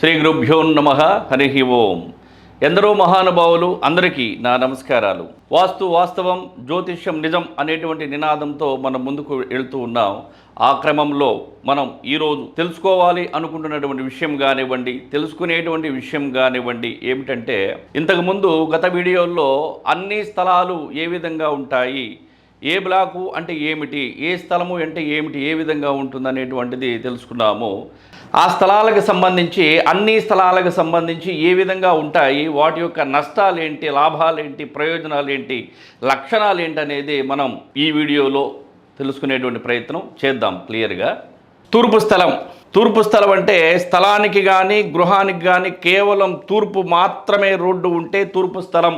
శ్రీ గురుభ్యో నమః. హరి ఓం. ఎందరో మహానుభావులు అందరికీ నా నమస్కారాలు. వాస్తు వాస్తవం, జ్యోతిష్యం నిజం అనేటువంటి నినాదంతో మనం ముందుకు వెళ్తూ ఉన్నాం. ఆ క్రమంలో మనం ఈరోజు తెలుసుకోవాలి అనుకుంటున్నటువంటి విషయం కానివ్వండి, తెలుసుకునేటువంటి విషయం కానివ్వండి ఏమిటంటే, ఇంతకుముందు గత వీడియోల్లో అన్ని స్థలాలు ఏ విధంగా ఉంటాయి, ఏ బ్లాకు అంటే ఏమిటి, ఏ స్థలము అంటే ఏమిటి, ఏ విధంగా ఉంటుందనేటువంటిది తెలుసుకున్నాము. ఆ స్థలాలకు సంబంధించి, అన్ని స్థలాలకు సంబంధించి ఏ విధంగా ఉంటాయి, వాటి యొక్క నష్టాలేంటి, లాభాలేంటి, ప్రయోజనాలేంటి, లక్షణాలు ఏంటి అనేది మనం ఈ వీడియోలో తెలుసుకునేటువంటి ప్రయత్నం చేద్దాం క్లియర్గా. తూర్పు స్థలం అంటే స్థలానికి కానీ గృహానికి కానీ కేవలం తూర్పు మాత్రమే రోడ్డు ఉంటే తూర్పు స్థలం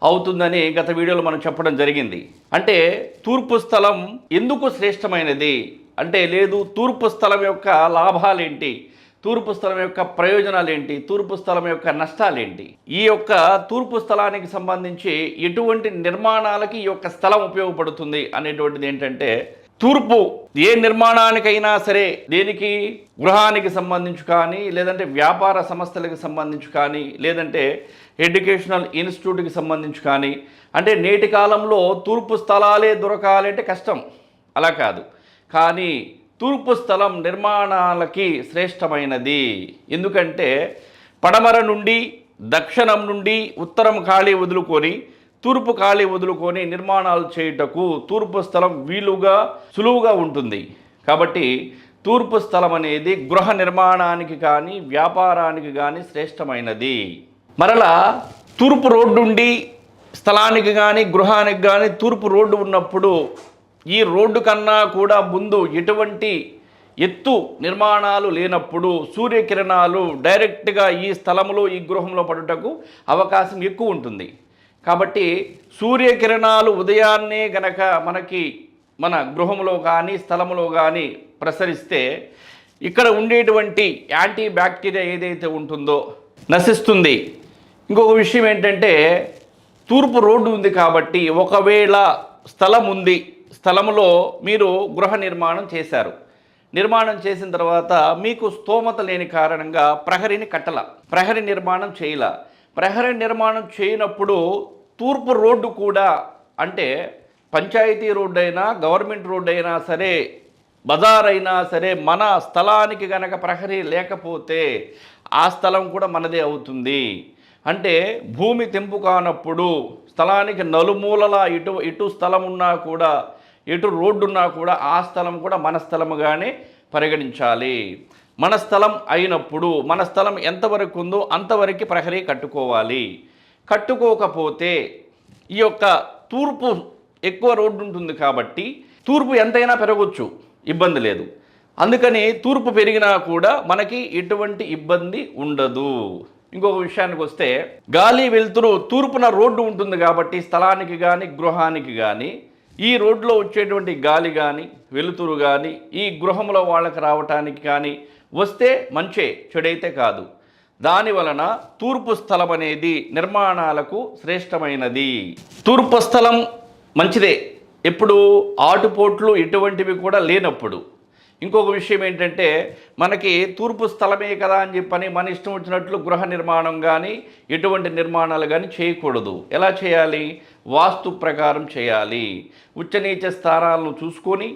అవుతుందని గత వీడియోలో మనం చెప్పడం జరిగింది. అంటే తూర్పు స్థలం ఎందుకు శ్రేష్టమైనది అంటే, లేదు తూర్పు స్థలం యొక్క లాభాలేంటి, తూర్పు స్థలం యొక్క ప్రయోజనాలు ఏంటి, తూర్పు స్థలం యొక్క నష్టాలేంటి, ఈ యొక్క తూర్పు స్థలానికి సంబంధించి ఎటువంటి నిర్మాణాలకి ఈ యొక్క స్థలం ఉపయోగపడుతుంది అనేటువంటిది ఏంటంటే, తూర్పు ఏ నిర్మాణానికైనా సరే, దేనికి గృహానికి సంబంధించి కానీ, లేదంటే వ్యాపార సంస్థలకు సంబంధించి కానీ, లేదంటే ఎడ్యుకేషనల్ ఇన్స్టిట్యూట్కి సంబంధించి కానీ, అంటే నేటి కాలంలో తూర్పు స్థలాలే దొరకాలంటే కష్టం, అలా కాదు. కానీ తూర్పు స్థలం నిర్మాణాలకి శ్రేష్టమైనది. ఎందుకంటే పడమర నుండి, దక్షిణం నుండి ఉత్తరం ఖాళీ వదులుకొని, తూర్పు ఖాళీ వదులుకొని నిర్మాణాలు చేయుటకు తూర్పు స్థలం సులువుగా ఉంటుంది. కాబట్టి తూర్పు స్థలం అనేది గృహ నిర్మాణానికి కానీ వ్యాపారానికి కానీ శ్రేష్టమైనది. మరలా తూర్పు రోడ్డు ఉండి స్థలానికి కానీ గృహానికి కానీ తూర్పు రోడ్డు ఉన్నప్పుడు, ఈ రోడ్డు కన్నా కూడా ముందు ఎటువంటి ఎత్తు నిర్మాణాలు లేనప్పుడు సూర్యకిరణాలు డైరెక్ట్గా ఈ స్థలంలో, ఈ గృహంలో పడుటకు అవకాశం ఎక్కువ ఉంటుంది. కాబట్టి సూర్యకిరణాలు ఉదయాన్నే గనక మన గృహంలో కానీ స్థలంలో కానీ ప్రసరిస్తే ఇక్కడ ఉండేటువంటి యాంటీ బ్యాక్టీరియా ఏదైతే ఉంటుందో నశిస్తుంది. ఇంకొక విషయం ఏంటంటే, తూర్పు రోడ్డు ఉంది కాబట్టి ఒకవేళ స్థలం ఉంది, స్థలంలో మీరు గృహ నిర్మాణం చేశారు, నిర్మాణం చేసిన తర్వాత మీకు స్తోమత లేని కారణంగా ప్రహరీ నిర్మాణం చేయనప్పుడు తూర్పు రోడ్డు కూడా, అంటే పంచాయతీ రోడ్డు అయినా గవర్నమెంట్ రోడ్డు అయినా సరే, బజార్ అయినా సరే, మన స్థలానికి గనక ప్రహరీ లేకపోతే ఆ స్థలం కూడా మనదే అవుతుంది. అంటే భూమి తెంపు కానప్పుడు స్థలానికి నలుమూలలా ఇటు స్థలం ఉన్నా కూడా, ఎటు రోడ్డు ఉన్నా కూడా ఆ స్థలం కూడా మన స్థలముగానే పరిగణించాలి. మన స్థలం అయినప్పుడు మన స్థలం ఎంతవరకు ఉందో అంతవరకు ప్రహరీ కట్టుకోవాలి. కట్టుకోకపోతే ఈ యొక్క తూర్పు ఎక్కువ రోడ్డు ఉంటుంది కాబట్టి తూర్పు ఎంతైనా పెరగవచ్చు, ఇబ్బంది లేదు. అందుకని తూర్పు పెరిగినా కూడా మనకి ఎటువంటి ఇబ్బంది ఉండదు. ఇంకొక విషయానికి వస్తే, గాలి వెలుతురు తూర్పున రోడ్డు ఉంటుంది కాబట్టి స్థలానికి కానీ గృహానికి కానీ ఈ రోడ్లో వచ్చేటువంటి గాలి కానీ వెలుతురు కానీ ఈ గృహంలో వాళ్ళకి రావటానికి కానీ వస్తే మంచే, చెడైతే కాదు. దానివలన తూర్పు స్థలం అనేది నిర్మాణాలకు శ్రేష్టమైనది. తూర్పు స్థలం మంచిదే ఎప్పుడు, ఆటుపోట్లు ఎటువంటివి కూడా లేనప్పుడు. ఇంకొక విషయం ఏంటంటే, మనకి తూర్పు స్థలమే కదా అని చెప్పని మన ఇష్టం వచ్చినట్లు గృహ నిర్మాణం కానీ ఎటువంటి నిర్మాణాలు కానీ చేయకూడదు. ఎలా చేయాలి? వాస్తు ప్రకారం చేయాలి. ఉచ్చనీచ స్థానాలను చూసుకొని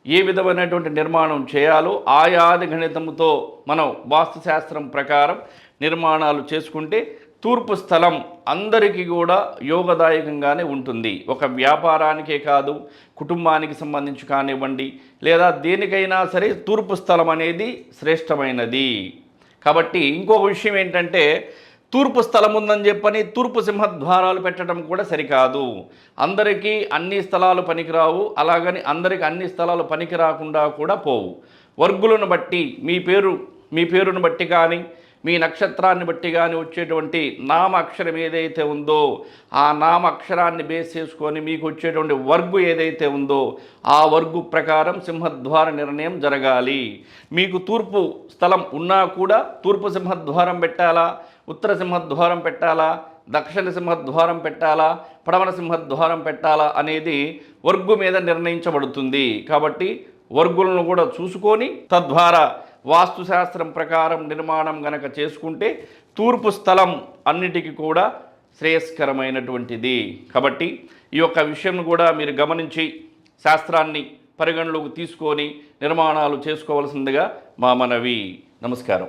ఏ విధమైనటువంటి నిర్మాణం చేయాలో ఆయాది గణితంతో మనం వాస్తుశాస్త్రం ప్రకారం నిర్మాణాలు చేసుకుంటే తూర్పు స్థలం అందరికీ కూడా యోగదాయకంగానే ఉంటుంది. ఒక వ్యాపారానికే కాదు, కుటుంబానికి సంబంధించి కానివ్వండి, లేదా దేనికైనా సరే తూర్పు స్థలం అనేది శ్రేష్టమైనది. కాబట్టి ఇంకొక విషయం ఏంటంటే, తూర్పు స్థలం ఉందని చెప్పని తూర్పు సింహద్వారాలు పెట్టడం కూడా సరికాదు. అందరికీ అన్ని స్థలాలు పనికిరావు, అలాగని అందరికీ అన్ని స్థలాలు పనికి రాకుండా కూడా పోవు. వర్గులను బట్టి, మీ పేరును బట్టి కానీ మీ నక్షత్రాన్ని బట్టి కానీ వచ్చేటువంటి నామ అక్షరం ఏదైతే ఉందో ఆ నామ అక్షరాన్ని బేస్ చేసుకొని మీకు వచ్చేటువంటి వర్గు ఏదైతే ఉందో ఆ వర్గు ప్రకారం సింహద్వార నిర్ణయం జరగాలి. మీకు తూర్పు స్థలం ఉన్నా కూడా తూర్పు సింహద్వారం పెట్టాలా, ఉత్తర సింహద్వారం పెట్టాలా, దక్షిణ సింహద్వారం పెట్టాలా, పడమర సింహద్వారం పెట్టాలా అనేది వర్గు మీద నిర్ణయించబడుతుంది. కాబట్టి వర్గులను కూడా చూసుకొని తద్వారా వాస్తుశాస్త్రం ప్రకారం నిర్మాణం గనక చేసుకుంటే తూర్పు స్థలం అన్నిటికీ కూడా శ్రేయస్కరమైనటువంటిది. కాబట్టి ఈ యొక్క విషయం కూడా మీరు గమనించి శాస్త్రాన్ని పరిగణలోకి తీసుకొని నిర్మాణాలు చేసుకోవాల్సిందిగా మా మనవి. నమస్కారం.